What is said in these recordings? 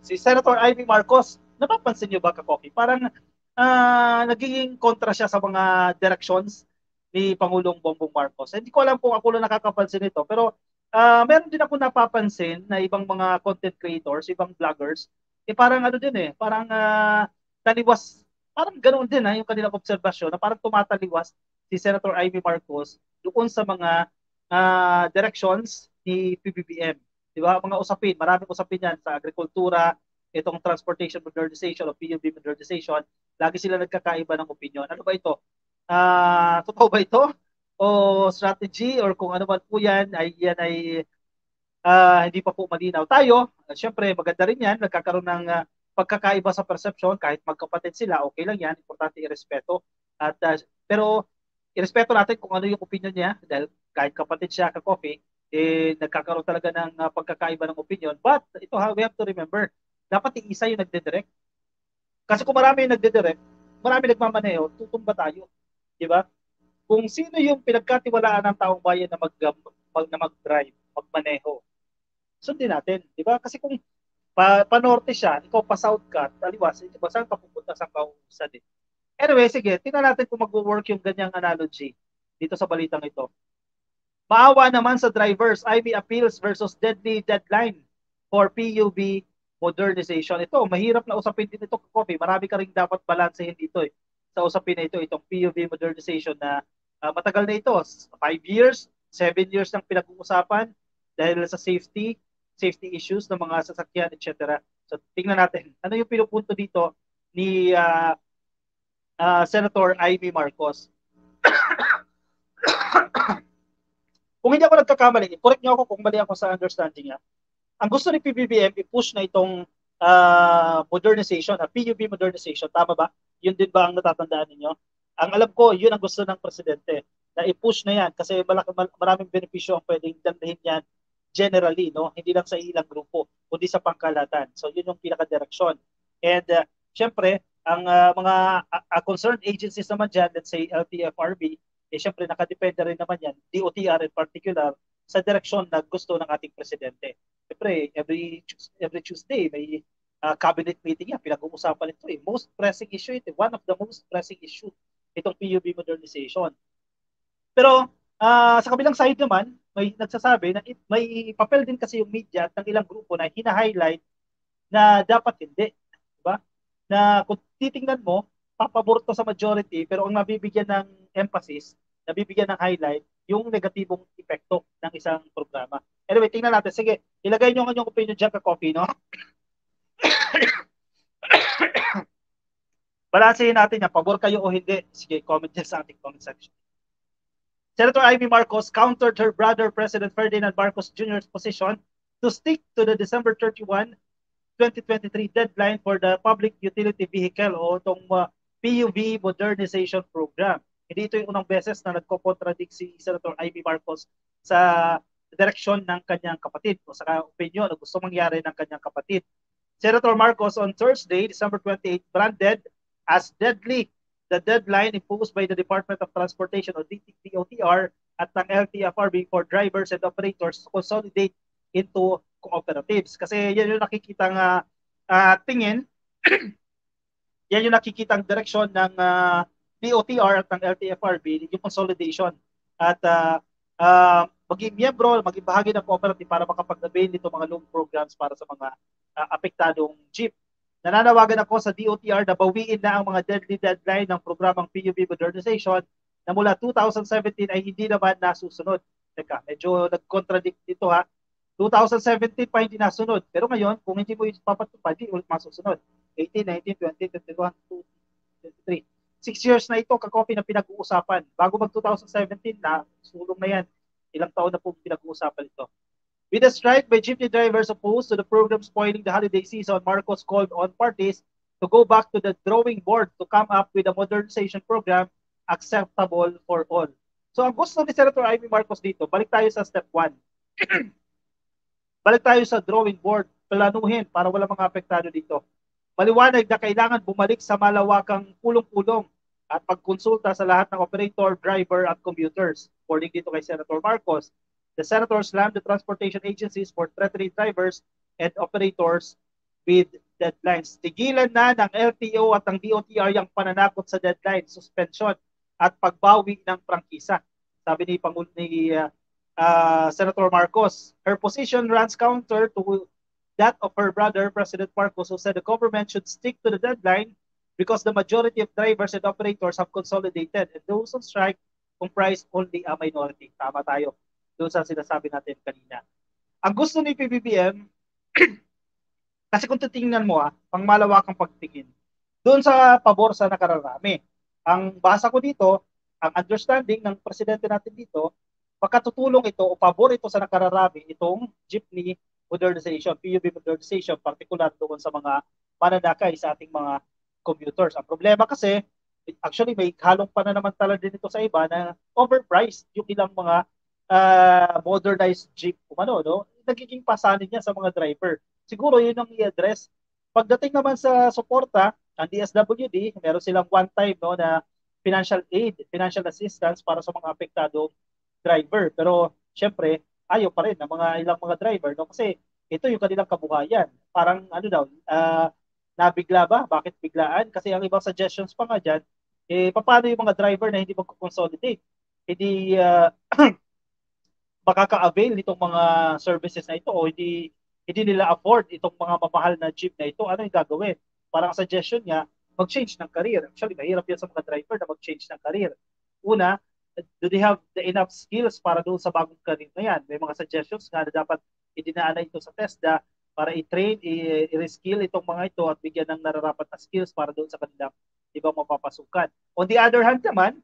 Si Senator Ivy Marcos, napapansin niyo ba, Kakoki? Parang nagiging kontra siya sa mga directions ni Pangulong Bongbong Marcos. Hindi ko alam kung ako lang nakakapansin nito, pero meron din ako napapansin na ibang mga content creators, ibang vloggers, parang ano din parang taliwas, parang ganoon din yung kanilang obserbasyon na parang tumataliwas si Senator Ivy Marcos doon sa mga directions ni PBBM. Di ba? Mga usapin, maraming usapin yan sa agrikultura, itong transportation modernization o PUB modernization, lagi sila nagkakaiba ng opinion. Ano ba ito? Totoo ba ito? O strategy or kung ano man po yan ay hindi pa po malinaw. Tayo, syempre maganda rin yan, nagkakaroon ng pagkakaiba sa perception, kahit magkapatid sila, okay lang yan, importante irespeto. Pero irespeto natin kung ano yung opinion niya, dahil kahit kapatid siya, ka-coffee, nagkakaroon talaga ng pagkakaiba ng opinion. But ito ha, we have to remember, dapat iisa yung nagdedirect. Kasi kung marami yung nagdedirect, marami nagmamaneho, tutumba tayo. Di ba? Kung sino yung pinagkatiwalaan ng taong bayan na mag-drive, magmaneho, sundin natin, di ba? Kasi kung pa-norte siya, ikaw pa-south ka, taliwas, di ba, saan ka pupunta sa kausan eh? Anyway, sige, tingnan natin kung mag-work yung ganyang analogy dito sa balitang ito. Maawa naman sa drivers, IB appeals versus deadly deadline for PUB modernization. Ito, mahirap na usapin din ito, Kobe. Marami ka rin dapat balansehin dito sa usapin na ito, itong PUB modernization na matagal na ito. 5 years, 7 years nang pinag-uusapan dahil sa safety issues ng mga sasakyan, etc. So, tingnan natin. Ano yung pinupunto dito ni Senator Amy Marcos? Kung hindi ako nagkakamali, correct niyo ako kung mali ako sa understanding niya. Ang gusto ni PBBM, i-push na itong modernization, PUB modernization. Tama ba? Yun din ba ang natatandaan ninyo? Ang alam ko, yun ang gusto ng presidente, na i-push na yan kasi maraming benepisyo ang pwedeng dalhin yan generally, no? Hindi lang sa ilang grupo, kundi sa pangkalahatan. So yun yung pinaka-direksyon. And syempre, ang mga concerned agencies naman dyan, let's say LTFRB, syempre nakadepende rin naman yan, DOTR in particular, sa direksyon na gusto ng ating presidente. Siyempre, every Tuesday may cabinet meeting yan, pinag-uusapan ito Most pressing issue ito, one of the most pressing issue itong PUB modernization. Pero sa kabilang side naman, may nagsasabi na may papel din kasi yung media at ng ilang grupo na hina-highlight na dapat hindi. Diba? Na kung titingnan mo, papabor to sa majority pero ang nabibigyan ng emphasis, nabibigyan ng highlight, yung negatibong epekto ng isang programa. Anyway, tingnan natin. Sige, ilagay nyo ang inyong opinion dyan ka coffee, no? Balansehin natin yan. Pabor kayo o hindi. Sige, comment dyan sa ating comment section. Senator Amy Marcos countered her brother, President Ferdinand Marcos Jr.'s position to stick to the December 31, 2023 deadline for the Public Utility Vehicle o itong PUV Modernization Program. Hindi ito yung unang beses na nagko-contradict si Senator Amy Marcos sa direksyon ng kanyang kapatid o sa opinion na gusto mangyari ng kanyang kapatid. Senator Marcos on Thursday, December 28, branded as deadly the deadline imposed by the Department of Transportation o DOTR at ng LTFRB for drivers and operators to consolidate into cooperatives. Kasi yan yung nakikitang tingin, yan yung nakikitang direksyon ng DOTR at ng LTFRB, yung consolidation. At maging miyembro, maging bahagi ng cooperative para makapag-avail nito mga loan programs para sa mga apektadong jeep. Nananawagan ako sa DOTR na bawiin na ang mga deadly deadline ng programang PUB modernization na mula 2017 ay hindi naman nasusunod. Teka, medyo nag-contradict dito ha. 2017 pa hindi nasunod. Pero ngayon, kung hindi mo ipapatupad, hindi ulit masusunod. 18, 19, 20, 21, 23. 6 years na ito, kakopi na pinag-uusapan. Bago mag-2017 na, sulong na yan. Ilang taon na po pinag-uusapan ito. With a strike by jeepney drivers opposed to the program spoiling the holiday season, Marcos called on parties to go back to the drawing board to come up with a modernization program acceptable for all. So ang gusto ni Senator Amy Marcos dito, balik tayo sa step 1. Balik tayo sa drawing board, planuhin para wala mga apektado dito. Maliwanag na kailangan bumalik sa malawakang pulong-pulong at pagkonsulta sa lahat ng operator, driver at commuters. According dito kay Senator Marcos, the senator slammed the transportation agencies for threatening drivers and operators with deadlines. Tigilan na ng LTO at ng DOTR yung pananakot sa deadline, suspension at pagbawi ng prangkisa. Sabi ni Pangulo ni Senator Marcos, her position runs counter to that of her brother, President Marcos, who said the government should stick to the deadline because the majority of drivers and operators have consolidated and those on strike comprise only a minority. Tama tayo doon sa sinasabi natin kanina. Ang gusto ni PBBM, kasi kung titingnan mo, pang malawakang pagtingin, doon sa pabor sa nakararami. Ang basa ko dito, ang understanding ng presidente natin dito, makatutulong ito o pabor ito sa nakararami, itong jeepney modernization, PUV modernization, particular doon sa mga mananakay sa ating mga commuters. Ang problema kasi, actually may halong pananamantala din ito sa iba na overpriced yung ilang mga modernized jeep umano, no? Nagiging pasanin niya sa mga driver. Siguro yun ang i-address. Pagdating naman sa suporta, ang DSWD, meron silang one-time no, na financial aid, financial assistance para sa mga apektadong driver. Pero syempre, ayaw pa rin ng mga ilang mga driver no kasi ito yung kanilang kabuhayan. Parang ano daw, nabigla ba? Bakit biglaan? Kasi ang ibang suggestions pa nga diyan, paano yung mga driver na hindi magko-consolidate? Hindi makaka-avail nitong mga services na ito o hindi nila afford itong mga mamahal na jeep na ito, ano yung gagawin? Parang suggestion niya, mag-change ng career. Actually, mahirap yan sa mga driver na mag-change ng career. Una, do they have the enough skills para doon sa bagong career na yan? May mga suggestions nga na dapat idinaanan ito sa TESDA para i-train, i-reskill itong mga ito at bigyan ng nararapat na skills para doon sa kanilang ibang mapapasukan. On the other hand naman,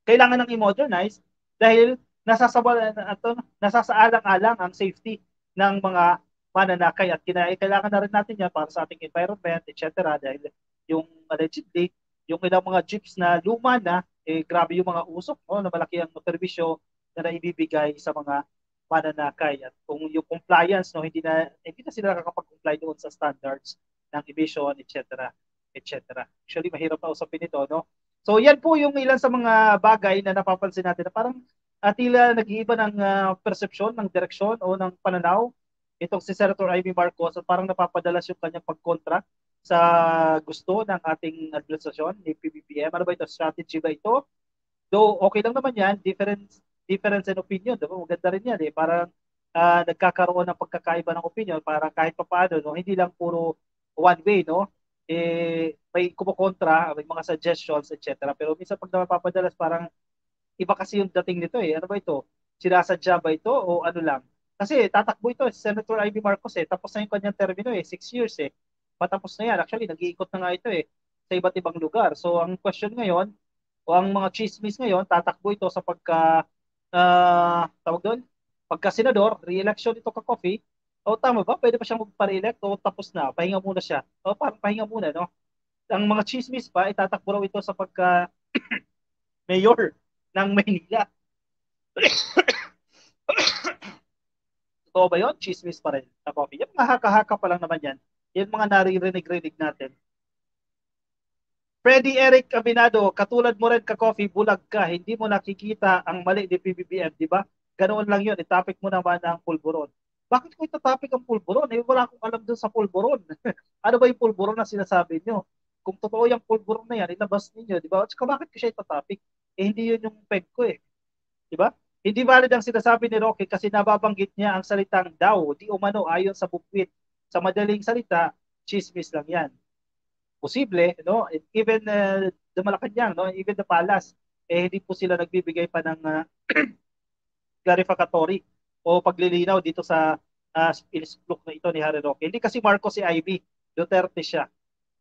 kailangan ng i-modernize dahil nasasaalang-alang ang safety ng mga mananakay at kailangan na rin natin yan para sa ating environment, etc. Dahil yung allegedly, yung ilang mga jeeps na luma na, grabe yung mga usok no, na malaki ang perwisyo na naibibigay sa mga mananakay. At kung yung compliance, no, hindi na sila nakakapag-comply doon sa standards ng emission, etc. etc. Actually, mahirap na usapin ito, no? So, yan po yung ilan sa mga bagay na napapansin natin na parang tila nag-iiba ng persepsyon, ng direksyon o ng pananaw itong si Senator Amy Marcos at parang napapadalas yung kanyang pagkontra sa gusto ng ating administrasyon ni PBBM. Ano ba ito? Strategy ba ito? Though okay lang naman yan, difference in opinion. Diba? Maganda rin yan. Parang nagkakaroon ng pagkakaiba ng opinion para kahit pa paano, no? Hindi lang puro one way, no? May kumukontra, may mga suggestions, etc. Pero minsan pag napapadalas, parang iba kasi yung dating nito eh. Ano ba ito? Sinasadya ba ito o ano lang? Kasi tatakbo ito si Senator Ivy Marcos eh. Tapos na yung kanyang termino eh. 6 years eh. Patapos na yan. Actually, nag-iikot na nga ito eh sa iba't ibang lugar. So, ang question ngayon, o ang mga chismis ngayon, tatakbo ito sa tawag doon, pagka senador, re-election ito ka Coffee. O tama ba? Pwede pa siyang magpa-re-elect o tapos na? Pahinga muna siya. O parang pahinga muna, no? Ang mga chismis pa, itatakbo raw ito sa pagka mayor ng Maynila. Totoo ba yun? Chismis pa rin na Coffee. Yung mga haka-haka pa lang naman yan. Yung mga naririnig-rinig natin. Freddy Eric Abinado, katulad mo rin ka Coffee, bulag ka. Hindi mo nakikita ang mali ni PBBM, di ba? Ganoon lang yun. I-topic mo naman ang pulburon. Bakit ko ito-topic ang pulburon? Wala akong alam dun sa pulburon. Ano ba yung pulburon na sinasabi nyo? Kung totoo yung pulburon na yan, ilabas ninyo, di ba? At saka bakit ko siya ito-topic? Hindi yun yung peg ko eh. Di ba? Hindi valid ang sinasabi ni Roque kasi nababanggit niya ang salitang daw, di umano ayon sa bukwit. Sa madaling salita, chismis lang yan. Posible, no? Even the Malacanang, no? Even the Palace, hindi po sila nagbibigay pa ng clarificatory o paglilinaw dito sa splook na ito ni Harry Roque. Hindi kasi Marcos si Ivy, Duterte siya.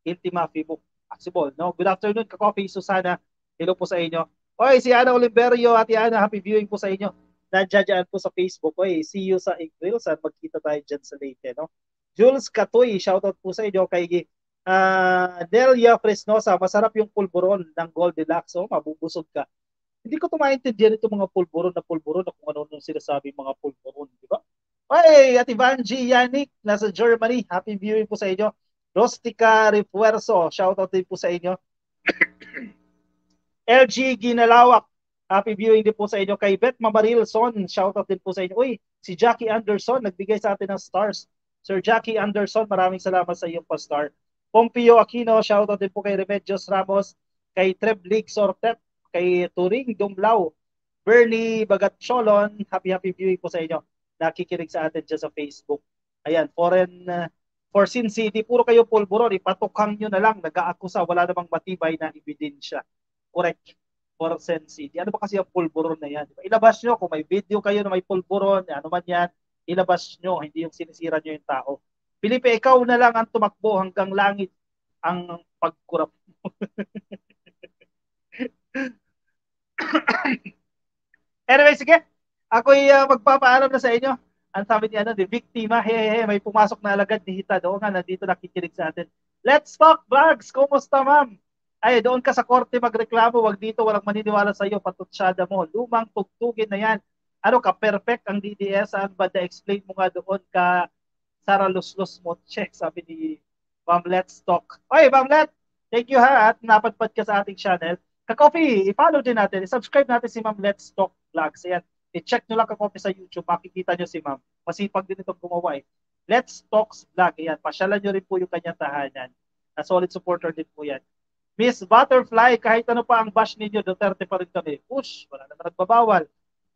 Intima Fibo. Possible, no? Good afternoon, ka-coffee, Susana. Hello po sa inyo. Oy, si Ana Oliverio at Ana, happy viewing po sa inyo. Nandiyan po sa Facebook. Oy, see you sa April. Saan magkita tayo dyan sa Leyte, no? Jules Katoy, shoutout po sa inyo kay Delia Fresnosa, masarap yung pulburon ng Goldilocks. Oh, mabubusog ka. Hindi ko maintindihan itong mga pulburon na kung ano nung sinasabi mga pulburon, di ba? Oy, at Ivanji Yannick, nasa Germany. Happy viewing po sa inyo. Rostica Refuerzo, shoutout din po sa inyo. LG Ginalawak, happy viewing din po sa inyo. Kay Beth Mamarilson, shoutout din po sa inyo. Uy, si Jackie Anderson, nagbigay sa atin ng stars. Sir Jackie Anderson, maraming salamat sa iyong pastar. Pompeo Aquino, shoutout din po kay Remedios Ramos, kay Treblik Sortet, kay Turing Dumlao, Bernie Bagatcholon, happy viewing po sa inyo. Nakikinig sa atin dyan sa Facebook. Ayan, for Sin City, puro kayo pulburon, ipatukhang nyo na lang, nag-aakusa, wala namang matibay na ebidensya. Correct. For Sin City. Ano ba kasi ang pulburon na yan? Diba? Ilabas nyo, kung may video kayo na may pulburon, ano man yan, ilabas nyo, hindi yung sinisira nyo yung tao. Felipe, ikaw na lang ang tumakbo hanggang langit ang pagkurap mo. Anyway, sige. Ako'y magpapaalam na sa inyo. Ang sabi ni the biktima, may pumasok na alagad ni Hita doon nga, nandito nakikinig sa atin. Let's talk vlogs! Kumusta, ma'am? Ay, doon ka sa korte magreklamo, wag dito, walang maniniwala sa iyo, patutsyada mo. Lumang tugtugin na yan. Ano ka, perfect ang DDS, ang banda, explain mo nga doon ka, Sara Luslos mo, check, sabi ni Ma'am Let's Talk. Oy, Ma'am Let, thank you ha, at napadpad ka sa ating channel. Ka-coffee, i-follow din natin, i-subscribe natin si Ma'am Let's Talk Vlogs. Ayan, i-check nyo lang ka-coffee sa YouTube, makikita nyo si Ma'am. Masipag din itong gumawa eh. Let's Talks Vlog, ayan, pasyalan nyo rin po yung kanyang tahanan. Na solid supporter din po yan. Miss Butterfly, kahit ano pa ang bash ninyo, Duterte pa rin kami. Push, wala naman nagbabawal.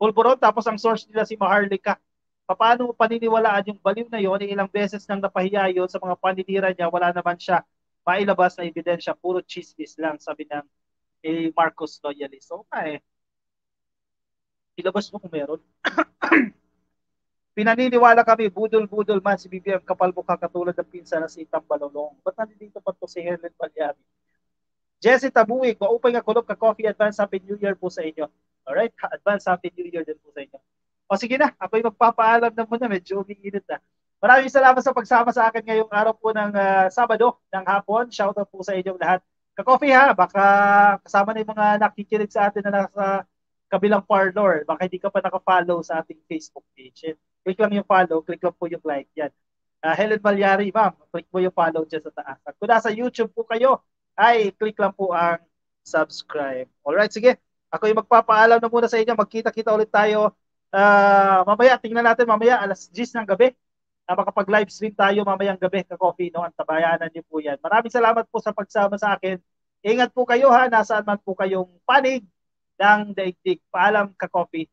Pulburon, tapos ang source nila si Maharlika. Paano mo paniniwalaan yung baliw na yon? Ilang beses nang napahiya yun sa mga paninira niya, wala naman siya mailabas na ebidensya, puro chismis lang, sabi ng Marcos loyalist. So, ilabas mo kung meron. Pinaniniwala kami, budol-budol man si BBM, kapal mukha katulad ng pinsa na si Itang Balolong. Ba't nandito pa to si Helen Palyari? Jessie Tabuig, maupay nga kulog ka coffee, advance happy new year po sa inyo. Alright, advance happy new year din po sa inyo. O sige na, ako'y magpapaalam na muna, medyo umiinit na. Maraming salamat sa pagsama sa akin ngayong araw po ng Sabado ng hapon. Shoutout po sa inyong lahat. Ka-coffee ha, baka kasama na yung mga nakikinig sa atin na nasa kabilang parlor. Baka hindi ka pa naka-follow sa ating Facebook page. Click lang yung follow, click lang po yung like yan. Helen Malyari, ma'am, click mo yung follow dyan sa taas. At kung nasa YouTube po kayo, ay click lang po ang subscribe. Alright, sige. Ako yung magpapaalam na muna sa inyo. Magkita-kita ulit tayo. Mamaya, tingnan natin mamaya, alas 10 ng gabi. Makapag-live stream tayo mamayang gabi ka-coffee. No? Ang tabayanan niyo po yan. Maraming salamat po sa pagsama sa akin. Ingat po kayo ha. Nasaan man po kayong panig ng daigdig. Paalam ka-coffee.